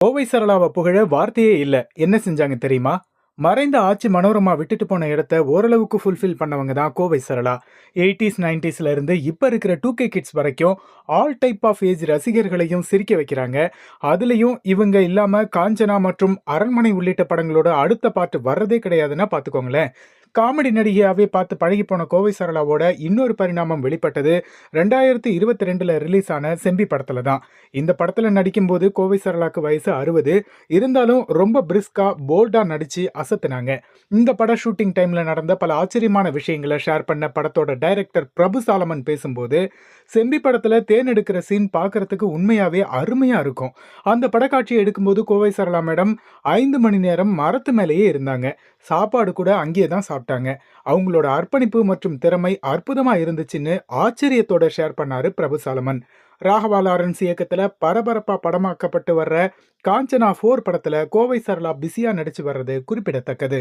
கோவை சரளாவை புகழ வார்த்தையே இல்ல. என்ன செஞ்சாங்க தெரியுமா? மறைந்த ஆச்சி மனோரமா விட்டுட்டு போன இடத்த ஓரளவுக்கு ஃபுல்ஃபில் பண்ணவங்க தான் கோவை சரளா. 80s 90ஸ்ல இருந்து இப்ப இருக்கிற 2K கிட்ஸ் வரைக்கும் ஆல் டைப் ஆஃப் ஏஜ் ரசிகர்களையும் சிரிக்க வைக்கிறாங்க. அதுலயும் இவங்க இல்லாம காஞ்சனா மற்றும் அரண்மனை உள்ளிட்ட படங்களோட அடுத்த பார்ட் வர்றதே கிடையாதுன்னா பாத்துக்கோங்களேன். காமெடி நடிகையாவே பார்த்து பழகி போன கோவை சரளாவோட இன்னொரு பரிணாமம் வெளிப்பட்டது 2022ல ரிலீஸ் ஆன செம்பி படத்துல தான். இந்த படத்துல நடிக்கும்போது கோவை சரளாக்கு வயசு 60. இருந்தாலும் ரொம்ப பிரிஸ்கா போல்டா நடிச்சு அசத்துனாங்க. இந்த பட ஷூட்டிங் டைம்ல நடந்த பல ஆச்சரியமான விஷயங்களை ஷேர் பண்ண படத்தோட டைரக்டர் பிரபு சாலமன் பேசும்போது, செம்பி படத்துல தேன் எடுக்கிற சீன் பார்க்கறதுக்கு உண்மையாவே அருமையா இருக்கும். அந்த படக்காட்சியை எடுக்கும்போது கோவை சரளா மேடம் 5 மணி நேரம் மரத்து மேலேயே இருந்தாங்க. சாப்பாடு கூட அங்கேயே தான் சாப்பிட்டாங்க. அவங்களோட அர்ப்பணிப்பு மற்றும் திறமை அற்புதமா இருந்துச்சுன்னு ஆச்சரியத்தோட ஷேர் பண்ணாரு பிரபு சாலமன். ராகவா லாரன்ஸ் இயக்கத்துல பரபரப்பா படமாக்கப்பட்டு வர்ற காஞ்சனா 4 படத்துல கோவை சரளா பிஸியா நடிச்சு வர்றது குறிப்பிடத்தக்கது.